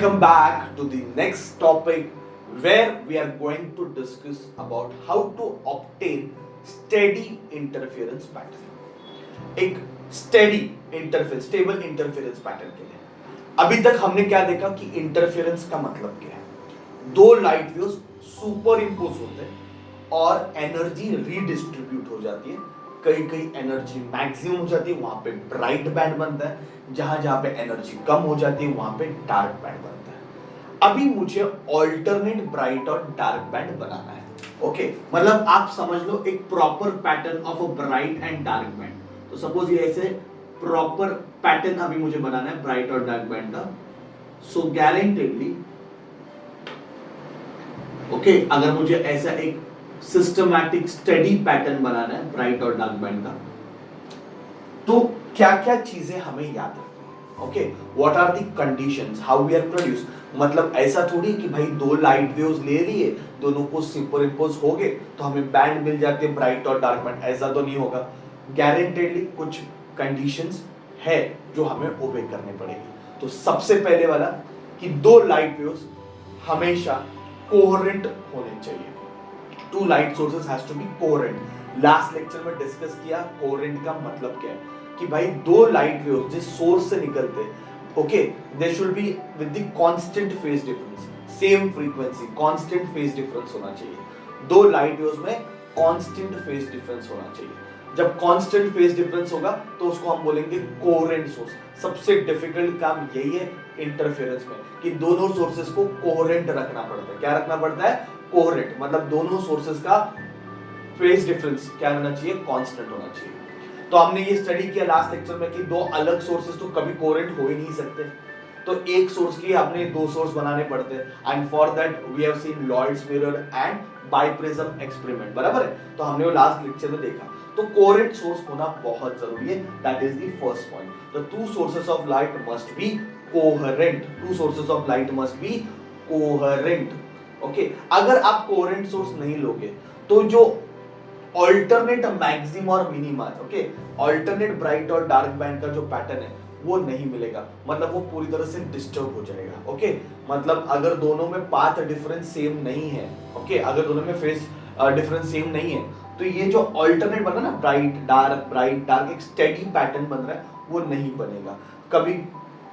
Welcome back to the next topic where we are going to discuss about how to obtain steady interference pattern. एक steady interference, stable interference pattern के लिए अभी तक हमने क्या देखा कि इंटरफेरेंस का मतलब क्या है। दो लाइट वेव्स सुपर इम्पोज होते हैं और एनर्जी रीडिस्ट्रीब्यूट हो जाती है। कई कई एनर्जी मैक्सिमम हो जाती है, वहां पे ब्राइट बैंड बनता है, जहां जहां पे एनर्जी कम हो जाती है वहां पे डार्क बैंड बनता है। अभी मुझे ऑल्टरनेट ब्राइट और डार्क बैंड बनाना है। ओके, मतलब आप समझ लो एक proper pattern of a bright and dark band. तो सपोज ये ऐसे प्रॉपर पैटर्न अभी मुझे बनाना है ब्राइट और डार्क बैंड का। सो गारंटेडली ओके, अगर मुझे ऐसा एक सिस्टमैटिक स्टडी पैटर्न बनाना है ब्राइट और डार्क बैंड का, तो क्या क्या चीजें हमें याद रखनी है। Okay, what are the conditions, how we are produce. मतलब ऐसा थोड़ी कि भाई दो लाइट वेव्स ले लिए, दोनों को सुपर इम्पोज हो गए तो हमें बैंड मिल जाते हैं ब्राइट और डार्क बैंड, ऐसा तो नहीं होगा। गारंटेडली कुछ कंडीशंस है जो हमें ओबे करने पड़ेगी। तो सबसे पहले वाला कि दो लाइट वेव्स हमेशा कोहेरेंट होने चाहिए। Two light sources has to be coherent. Last lecture में डिस्कस किया कोहेरेंट का मतलब क्या है कि भाई दो लाइट वेव्स जिस सोर्स से निकलते हैं, okay, they should be with the constant phase difference, same frequency, constant phase difference होना चाहिए। दो लाइट वेव्स में कांस्टेंट फेज डिफरेंस होना चाहिए। जब कांस्टेंट फेज डिफरेंस होगा तो उसको हम बोलेंगे कोहेरेंट सोर्स। सबसे डिफिकल्ट काम यही है इंटरफेरेंस में कि दोनों सोर्सेस को कोहेरेंट रखना पड़ता है। क्या रखना पड़ता है? कोहेरेंट, मतलब दोनों सोर्सेस का फेज डिफरेंस क्या होना चाहिए? कांस्टेंट होना चाहिए। तो हमने ये स्टडी किया लास्ट लेक्चर में कि दो अलग सोर्सेस तो कभी कोहेरेंट हो ही नहीं सकते, तो एक सोर्स की आपने दो सोर्स बनाने पड़ते हैं। And for that we have seen Lloyd's mirror and biprism experiment, बराबर है। तो हमने वो लास्ट लेक्चर में देखा। तो कोहेरेंट सोर्स होना बहुत जरूरी है, that is the first point. The two sources of light must be coherent. To sources of light must be coherent. Okay, अगर आप कोहेरेंट सोर्स नहीं लोगे तो जो ऑल्टरनेट मैक्सिमा और मिनिमा, ओके, ऑल्टरनेट ब्राइट और डार्क बैंड का जो पैटर्न है वो नहीं मिलेगा, मतलब वो पूरी तरह से डिस्टर्ब हो जाएगा। ओके, मतलब अगर दोनों में पाथ डिफरेंस सेम नहीं है, ओके, अगर दोनों में फेज डिफरेंस सेम नहीं है, तो ये जो ऑल्टरनेट बना ना ब्राइट डार्क एक स्टेडी पैटर्न बन रहा है वो नहीं बनेगा। कभी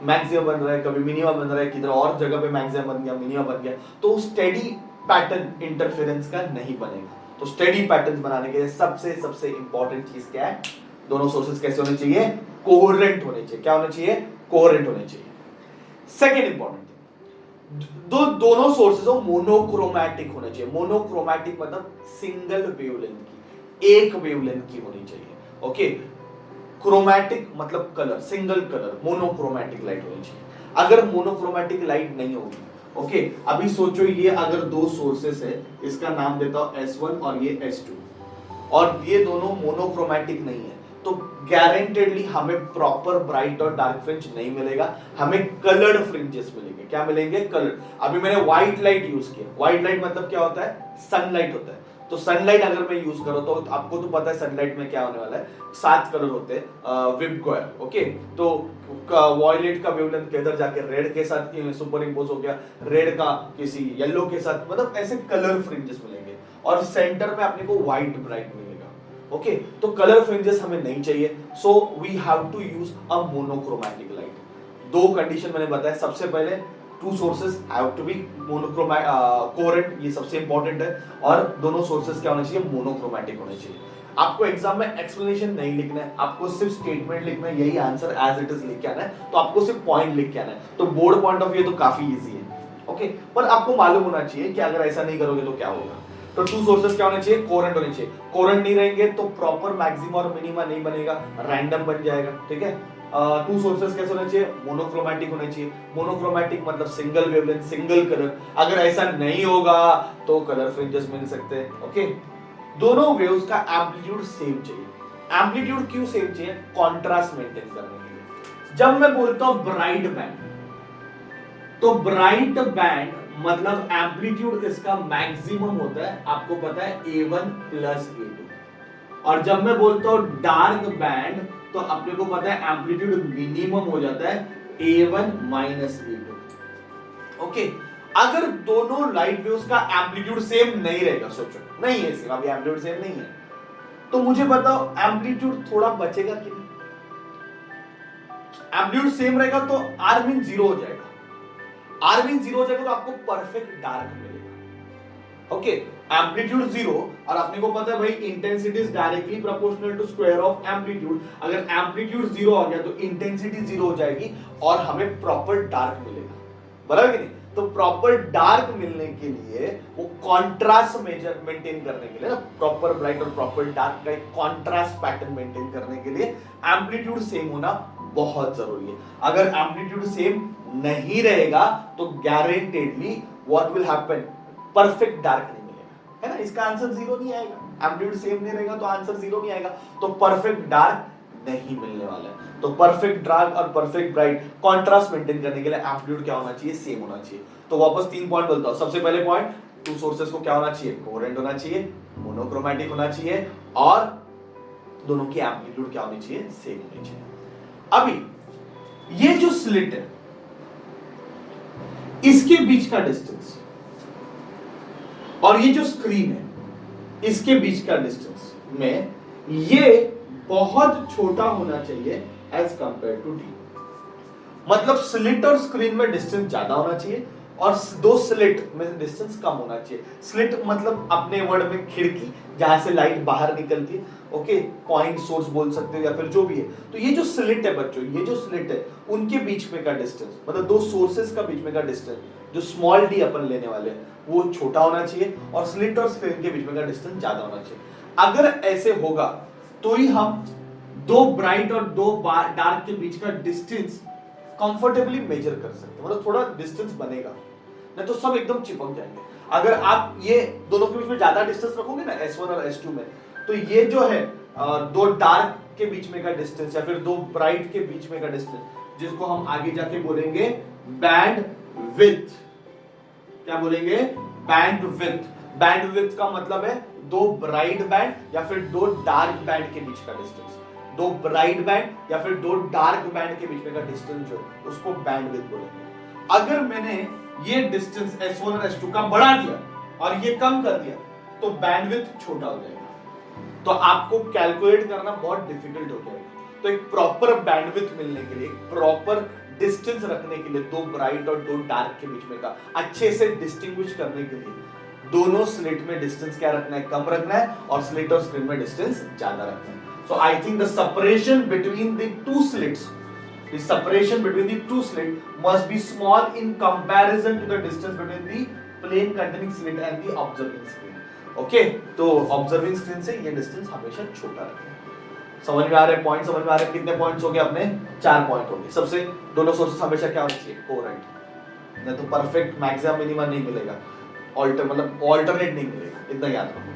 मैक्सिमा बन रहा है, कभी मिनिमा बन रहा है, किधर और जगह पे मैक्सिमा बन गया, मिनिमा बन गया, तो स्टेडी पैटर्न इंटरफेरेंस का नहीं बनेगा। तो स्टेडी पैटर्न्स बनाने के लिए सबसे इंपॉर्टेंट चीज क्या है? दोनों सोर्सेस कैसे होने चाहिए? कोहेरेंट होने चाहिए। क्या होने चाहिए? कोहेरेंट होने चाहिए। सेकेंड इंपॉर्टेंट थिंग, दोनों सोर्सेस मोनोक्रोमैटिक होने चाहिए। मोनोक्रोमैटिक मतलब सिंगल वेवलेंथ की, एक वेवलेंथ की होनी चाहिए। ओके, क्रोमैटिक मतलब colour, single colour, monochromatic light होनी चाहिए। अगर मोनोक्रोमैटिक लाइट नहीं होगी, ओके, अभी सोचो ये अगर दो सोर्सेस है, इसका नाम देता हूं S1 और ये S2, और ये दोनों मोनोक्रोमैटिक नहीं है, तो गारंटेडली हमें प्रॉपर ब्राइट और डार्क फ्रिंज नहीं मिलेगा, हमें कलर्ड फ्रिंजेस मिलेंगे। क्या मिलेंगे? कलर। अभी मैंने व्हाइट लाइट यूज किया। व्हाइट लाइट मतलब क्या होता है? सनलाइट होता है। तो सनलाइट अगर मैं यूज करूं तो आपको तो पता है सनलाइट में क्या होने वाला है, 7 कलर होते हैं विबगोयर। ओके, तो वॉयलेट का वेवलेंथ किधर जाके रेड के साथ सुपर इम्पोज हो गया, रेड का किसी येलो के साथ, मतलब ऐसे कलर फ्रिंजेस मिलेंगे, और सेंटर में अपने को व्हाइट ब्राइट मिलेगा। ओके, तो कलर फ्रिंजेस हमें नहीं चाहिए, so we have to use a monochromatic light. दो कंडीशन मैंने बताया। सबसे पहले two sources have to be coherent, ये सबसे इंपॉर्टेंट है, और दोनों सोर्सेस क्या होने चाहिए? मोनोक्रोमैटिक होने चाहिए। आपको एग्जाम में एक्सप्लेनेशन नहीं लिखना है, आपको सिर्फ स्टेटमेंट लिखना है, यही आंसर एज इट इज लिख के आना है, तो आपको सिर्फ पॉइंट लिख के आना है। तो बोर्ड पॉइंट ऑफ व्यू तो काफी इजी है। ओके, पर आपको मालूम होना चाहिए कि अगर ऐसा नहीं करोगे तो क्या होगा। तो टू सोर्सेस क्या होने चाहिए? कोहेरेंट होने चाहिए। कोहेरेंट नहीं रहेंगे तो प्रॉपर मैक्सिमा और मिनिमा नहीं बनेगा, रैंडम बन जाएगा। ठीक है, टू सोर्सेस कैसे होने चाहिए? मोनोक्रोमैटिक होने चाहिए। मोनोक्रोमैटिक मतलब सिंगल वेवलेंथ, सिंगल कलर। अगर ऐसा नहीं होगा तो कलर फ्रिंजेस मिल सकते हैं। ओके, दोनों वेव्स का एम्पलीट्यूड सेम चाहिए। एम्पलीट्यूड क्यों सेम चाहिए? कॉन्ट्रास्ट मेंटेन करने के लिए। जब मैं बोलता हूं ब्राइट बैंड, तो ब्राइट बैंड मतलब एम्पलीट्यूड इसका मैक्सिमम होता है, आपको पता है A1 प्लस A2। और जब मैं बोलता हूं डार्क बैंड, तो अपने को पता है एम्पलीट्यूड मिनिमम हो जाता है A1 माइनस A2। ओके अगर दोनों लाइट वेव्स का एम्पलीट्यूड सेम नहीं रहेगा, सोचो नहीं है सेम, अभी एम्पलीट्यूड सेम नहीं है, तो मुझे बताओ एम्पलीट्यूड थोड़ा बचेगा कि नहीं? एम्पलीट्यूड सेम रहेगा तो आर मीन जीरो हो जाएगा, आर मीन जीरो हो जाएगा तो आपको परफेक्ट डार्क मिलेगा। ओके एम्पलीट्यूड जीरो, और अपने को पता है भाई intensity is directly proportional to square of amplitude, अगर एम्पलीट्यूड जीरो आ गया तो इंटेंसिटी जीरो हो जाएगी और हमें प्रॉपर डार्क मिलेगा, बराबर कि नहीं? तो प्रॉपर डार्क मिलने के लिए वो कॉन्ट्रास्ट मेजर मेंटेन करने के लिए ना, प्रॉपर ब्राइट और प्रॉपर डार्क का एक कॉन्ट्रास्ट पैटर्न मेंटेन करने के लिए एम्पलीट्यूड सेम होना बहुत जरूरी है। अगर एम्पलीट्यूड सेम नहीं रहेगा तो guaranteedly what will happen, perfect dark नहीं मिलेगा, है ना? इसका आंसर जीरो नहीं आएगा, एम्पलीट्यूड सेम नहीं रहेगा तो आंसर जीरो नहीं आएगा, तो परफेक्ट डार्क नहीं मिलने वाला है। तो परफेक्ट डार्क और परफेक्ट ब्राइट कॉन्ट्रास्ट मेंटेन करने के लिए एम्पलीट्यूड क्या होना चाहिए, सेम होना चाहिए। तो वापस 3 पॉइंट बोलता हूं। सबसे पहले पॉइंट, टू सोर्सेस को क्या होना चाहिए, कोहेरेंट होना चाहिए, मोनोक्रोमैटिक होना चाहिए, और दोनों की एम्पलीट्यूड क्या होनी चाहिए, सेम होनी चाहिए। अभी ये जो स्लिट है इसके बीच का डिस्टेंस और ये जो स्क्रीन है इसके बीच का डिस्टेंस में ये बहुत छोटा होना चाहिए एज कंपेयर टू डी। मतलब स्लिट और स्क्रीन में डिस्टेंस ज्यादा होना चाहिए और दो स्लिट में डिस्टेंस कम होना चाहिए। स्लिट मतलब अपने वर्ड में खिड़की, जहां से लाइट बाहर निकलती है, ओके, पॉइंट सोर्स बोल सकते हो या फिर जो भी है। तो ये जो स्लिट है बच्चों, ये जो स्लिट है उनके बीच में का डिस्टेंस, मतलब दो सोर्सेस का बीच में का डिस्टेंस जो स्मॉल डी अपन लेने वाले हैं वो छोटा होना चाहिए और स्लिट और स्क्रीन के बीच में का डिस्टेंस ज्यादा होना चाहिए। अगर ऐसे होगा तो ही हम दो ब्राइट और दो डार्क के बीच का डिस्टेंस कंफर्टेबली मेजर कर सकते हैं, मतलब थोड़ा डिस्टेंस बनेगा, नहीं तो सब एकदम चिपक जाएंगे। अगर आप ये दोनों के बीच में ज्यादा डिस्टेंस रखोगे ना S1 और S2 में, तो ये जो है दो डार्क के बीच में का डिस्टेंस या फिर दो ब्राइट के बीच में का डिस्टेंस, जिसको हम आगे जाके बोलेंगे बैंड विड्थ। क्या बोलेंगे, बैंड विड्थ। बैंड विड्थ का मतलब है दो ब्राइट बैंड या फिर दो डार्क बैंड के बीच का डिस्टेंस, दो ब्राइट बैंड या फिर दो डार्क बैंड के बीच में का डिस्टेंस जो है उसको बैंडविड्थ बोलेंगे। अगर मैंने ये डिस्टेंस S1 और S2 का बढ़ा दिया और ये कम कर दिया तो बैंडविड्थ छोटा हो जाएगा, तो आपको कैलकुलेट करना बहुत डिफिकल्ट हो जाएगा। तो एक प्रॉपर बैंडविड्थ मिलने के लिए, एक प्रॉपर डिस्टेंस रखने के लिए, दो ब्राइट और दो डार्क के बीच में का अच्छे से डिस्टिंग्विश करने के लिए दोनों स्लिट में डिस्टेंस क्या रखना है, कम रखना है, और स्लिट और स्क्रीन में डिस्टेंस ज्यादा रखना है। So I think the separation between the two slits, the separation between the two slit must be small in comparison to the distance between the plane containing slit and the observing screen. Okay, तो observing screen से ये distance हमेशा छोटा रखें। समझ में आ रहे point, समझ में आ रहे कितने पॉइंट्स हो गए अपने, 4 पॉइंट हो गए। सबसे दोनों सोर्सेस हमेशा क्या होना चाहिए, कोहेरेंट, नहीं तो परफेक्ट मैक्सिमम मिनिमम नहीं मिलेगा, ऑल्टरनेट नहीं मिलेगा, इतना याद रखो।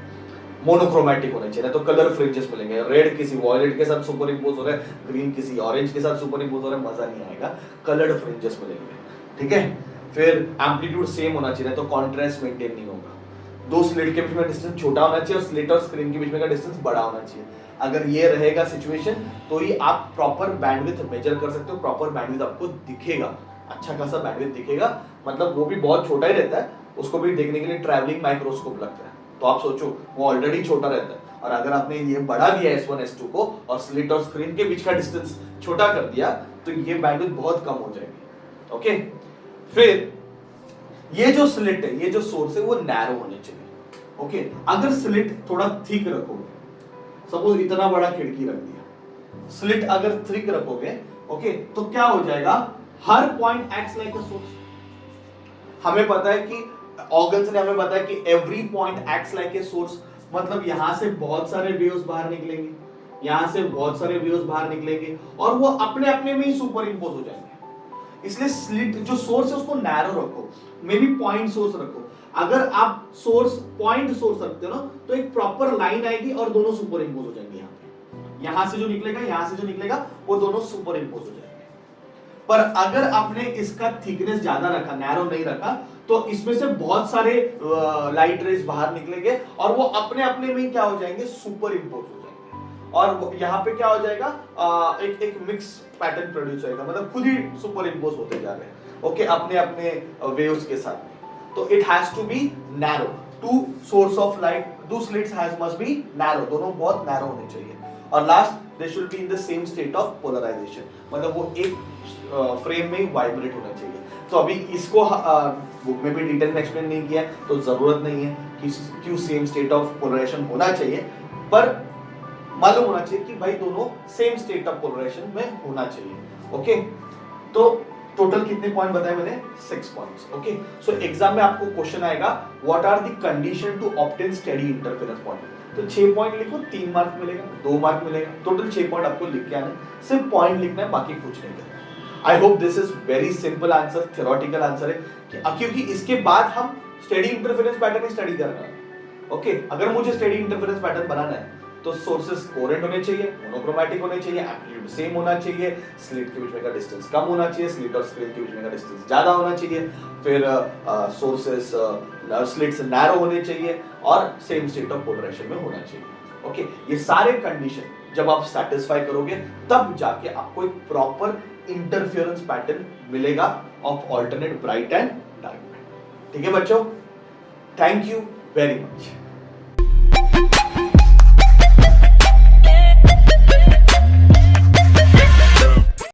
मोनोक्रोमैटिक होना चाहिए, तो कलर फ्रिंजेस मिलेंगे, रेड किसी वॉयलेट के साथ सुपर इंपोज हो रहा है, ग्रीन किसी ऑरेंज के साथ सुपर इंपोज हो रहा है, मजा नहीं आएगा, कलर्ड फ्रिंजेस मिलेंगे, ठीक है। फिर एम्पलीट्यूड सेम होना चाहिए, तो कॉन्ट्रास्ट मेंटेन नहीं होगा। दो स्लिट के बीच में डिस्टेंस छोटा होना चाहिए और स्लिट और स्क्रीन के बीच में का डिस्टेंस बड़ा होना चाहिए। अगर ये रहेगा सिचुएशन तो ही आप प्रॉपर बैंडविड्थ मेजर कर सकते हो, प्रॉपर बैंडविड्थ आपको दिखेगा, अच्छा खासा बैंडविड्थ दिखेगा, मतलब वो भी बहुत छोटा ही रहता है, उसको भी देखने के लिए ट्रैवलिंग माइक्रोस्कोप लगता है। तो आप सोचो वो ऑलरेडी छोटा रहता है और अगर आपने ये बढ़ा दिया S1 S2 को और स्लिट और स्क्रीन के बीच का डिस्टेंस छोटा कर दिया तो ये बैंडविड्थ बहुत कम हो जाएगी। ओके, फिर ये जो स्लिट है, ये जो सोर्स है वो नैरो होने चाहिए। ओके, अगर स्लिट थोड़ा थिक रखोगे, सपोज इतना बड़ा खिड़की रख दिया, स्लिट अगर थिक रखोगे, ओके, तो क्या हो जाएगा, हर point acts like a source. हमें पता है कि ऑर्गन्स ने हमें बताया कि every point acts like a source, मतलब यहां से बहुत सारे वेव्स बाहर निकलेंगे, यहां से बहुत सारे वेव्स बाहर निकलेंगे और वो अपने अपने में ही सुपर इंपोज हो जाएंगे। इसलिए स्लिट जो सोर्स है उसको नैरो रखो, मे बी पॉइंट सोर्स रखो। अगर आप सोर्स पॉइंट सोर्स रखते हो ना तो एक प्रॉपर लाइन आएगी और दोनों सुपर इंपोज हो जाएंगे। यहाँ पे यहां से जो निकलेगा, यहां से जो निकलेगा वो दोनों सुपर इंपोज हो जाएंगे। पर अगर आपने इसका थिकनेस ज्यादा रखा, नैरो नहीं रखा, तो इसमें से बहुत सारे लाइट रेज बाहर निकलेंगे और वो अपने अपने में क्या हो जाएंगे, सुपर इंपोज हो जाएंगे और यहाँ पे क्या हो जाएगा, एक मिक्स पैटर्न प्रोड्यूस होगा, मतलब खुद ही सुपर इंपोज होते जा रहे हैं। ओके, अपने अपने वेव्स के साथ में। तो it has to be narrow, two source of light, two slits has must be narrow, दोनों बहुत नैरो होने चाहिए। और last, they should be in the same state of polarisation, मतलब वो एक फ्रेम में वाइब्रेट होना चाहिए। तो अभी इसको बुक में भी डिटेल में एक्सप्लेन नहीं किया है, तो जरूरत नहीं है कि क्यों सेम स्टेट ऑफ पोलराइजेशन होना चाहिए, पर मालूम होना चाहिए कि भाई दोनों सेम स्टेट ऑफ पोलराइजेशन में होना चाहिए। ओके, तो टोटल कितने पॉइंट बताए मैंने? 6 पॉइंट्स। ओके, सो एग्जाम में आपको क्वेश्चन आएगा what are the condition to obtain steady interference point, तो 6 पॉइंट लिखो, 3 मार्क मिलेगा, 2 मार्क मिलेगा, टोटल 6 पॉइंट आपको लिख के आना है, सिर्फ पॉइंट लिखना है, बाकी कुछ नहीं करना। I hope this is very simple answer, theoretical answer है क्योंकि इसके बाद हम स्टेडी इंटरफेरेंस पैटर्न ही स्टडी करना है। ओके, अगर मुझे स्टेडी इंटरफेरेंस पैटर्न बनाना है तो सोर्सेस कोहेरेंट होने चाहिए, मोनोक्रोमैटिक होने चाहिए, एम्पलीट्यूड सेम होना चाहिए, स्लिट के बीच में का डिस्टेंस कम होना चाहिए, स्लिट और स्क्रीन के बीच में का डिस्टेंस ज्यादा होना चाहिए, फिर सोर्सेस स्लिट्स नैरो होने चाहिए और सेम स्टेट ऑफ पोलराइजेशन में होना चाहिए। ओके, ये सारे कंडीशन जब आप सेटिस्फाई करोगे तब जाके आपको एक प्रॉपर इंटरफेरेंस पैटर्न मिलेगा of alternate bright and dark. ठीक है बच्चों, थैंक यू वेरी मच।